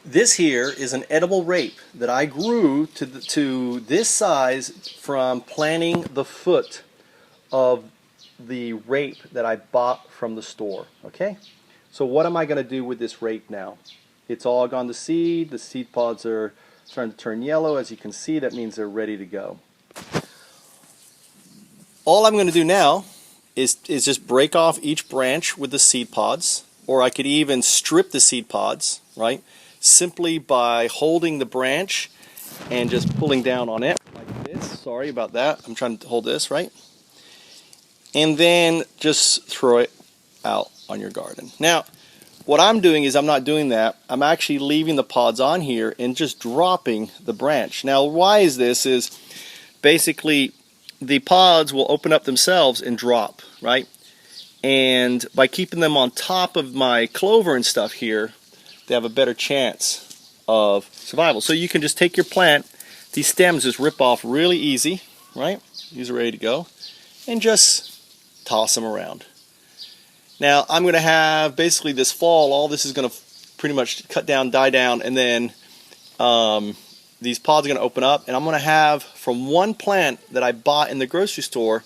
This here is an edible rape that I grew to this size from planting the foot of the rape that I bought from the store. Okay? So what am I going to do with this rape now? It's all gone to seed. The seed pods are starting to turn yellow. As you can see, that means they're ready to go. All I'm going to do now is just break off each branch with the seed pods, or I could even strip the seed pods, right? Simply by holding the branch and just pulling down on it like this. Sorry about that. I'm trying to hold this, right? And then just throw it out on your garden. Now, what I'm doing is I'm not doing that. I'm actually leaving the pods on here and just dropping the branch. Now, why is this? Is basically the pods will open up themselves and drop, right? And by keeping them on top of my clover and stuff here, they have a better chance of survival. So you can just take your plant, these stems just rip off really easy, right? These are ready to go, and just toss them around. Now I'm going to have basically this fall, all this is going to pretty much cut down, die down, and then these pods are going to open up, and I'm going to have from one plant that I bought in the grocery store,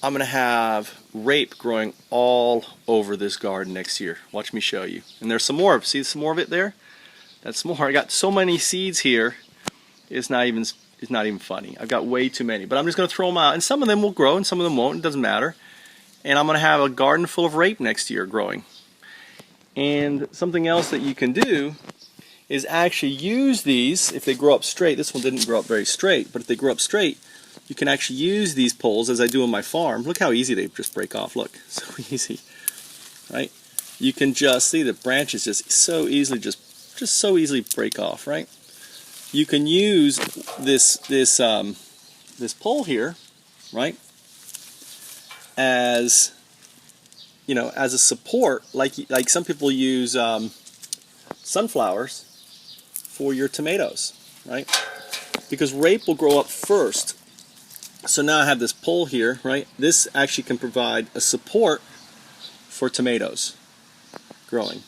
I'm going to have rape growing all over this garden next year. Watch me show you. And there's some more. See some more of it there? That's more. I got so many seeds here. It's not even funny. I've got way too many. But I'm just going to throw them out. And some of them will grow and some of them won't. It doesn't matter. And I'm going to have a garden full of rape next year growing. And something else that you can do is actually use these. If they grow up straight, this one didn't grow up very straight, but if they grow up straight, you can actually use these poles as I do on my farm. Look how easy they just break off. Look, so easy, right? You can just see the branches just so easily, just so easily break off, right? You can use this pole here, right, as you know, as a support, like some people use sunflowers for your tomatoes, right? Because rape will grow up first. So now I have this pole here, right? This actually can provide a support for tomatoes growing.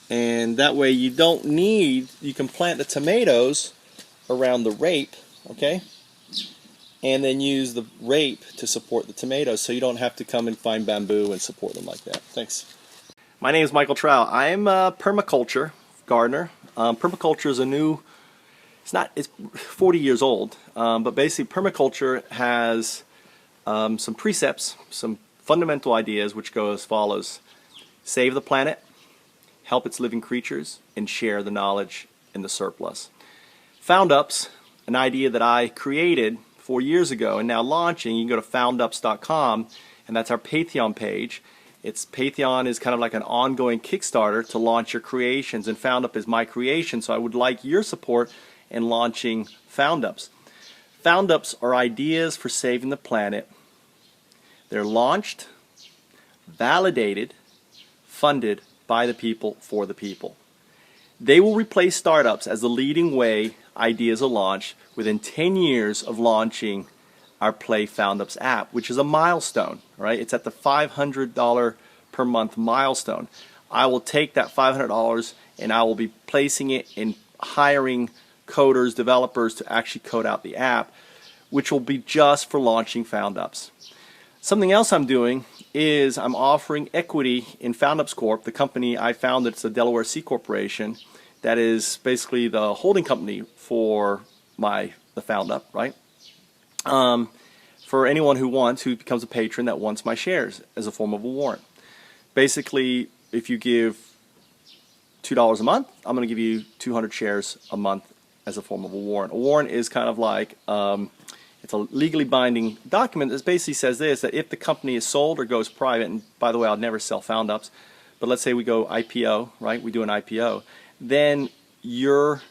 And that way you can plant the tomatoes around the rape, okay? And then use the rape to support the tomatoes so you don't have to come and find bamboo and support them like that. Thanks. My name is Michael Trout. I'm a permaculture gardener. Permaculture is a new, it's 40 years old, but basically permaculture has some precepts, some fundamental ideas which go as follows. Save the planet, help its living creatures, and share the knowledge in the surplus. FoundUps, an idea that I created 4 years ago and now launching. You can go to foundups.com, and that's our Patreon page. Patreon is kind of like an ongoing Kickstarter to launch your creations, and FoundUp is my creation, so I would like your support in launching FoundUps. FoundUps are ideas for saving the planet. They're launched, validated, funded by the people for the people. They will replace startups as the leading way ideas are launched within 10 years of launching our Play FoundUps app, which is a milestone, right? It's at the $500 per month milestone. I will take that $500 and I will be placing it in hiring coders, developers to actually code out the app, which will be just for launching FoundUps. Something else I'm doing is I'm offering equity in FoundUps Corp, the company I founded. It's a Delaware C Corporation that is basically the holding company for the FoundUp, right? For anyone who becomes a patron that wants my shares as a form of a warrant. Basically, if you give $2 a month, I'm going to give you 200 shares a month as a form of a warrant. A warrant is kind of like it's a legally binding document that basically says this, that if the company is sold or goes private, and by the way, I'll never sell FoundUps, but let's say we go IPO, right? We do an IPO, then your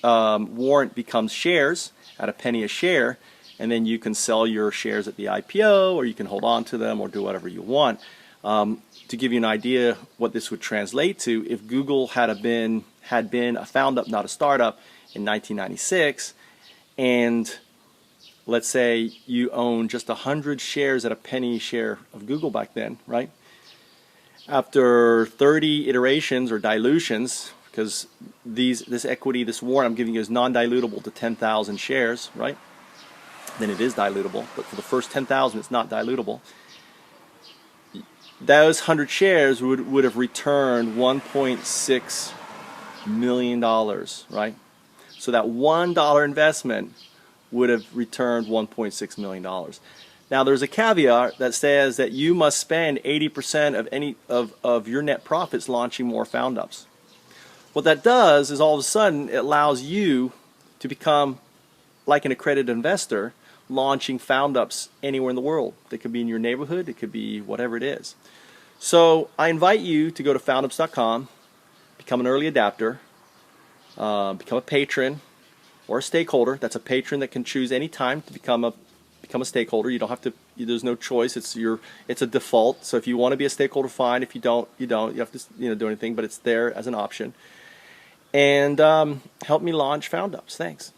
warrant becomes shares at a penny a share, and then you can sell your shares at the IPO, or you can hold on to them, or do whatever you want. To give you an idea what this would translate to, if Google had been a FoundUp, not a startup, in 1996, and let's say you own just 100 shares at a penny a share of Google back then, right? After 30 iterations or dilutions, because this equity, this warrant I'm giving you is non-dilutable to 10,000 shares, right? Then it is dilutable, but for the first 10,000 it's not dilutable. Those 100 shares would have returned $1.6 million, right? So that $1 investment would have returned $1.6 million. Now there's a caveat that says that you must spend 80% of any of your net profits launching more found ups. What that does is all of a sudden it allows you to become like an accredited investor, launching found ups anywhere in the world. They could be in your neighborhood, it could be whatever it is. So I invite you to go to foundups.com, become an early adapter, become a patron or a stakeholder. That's a patron that can choose any time to become a stakeholder. You don't have to. There's no choice. It's a default. So if you want to be a stakeholder, fine. If you don't, you don't. You have to do anything, but it's there as an option. And help me launch Found Ups. Thanks.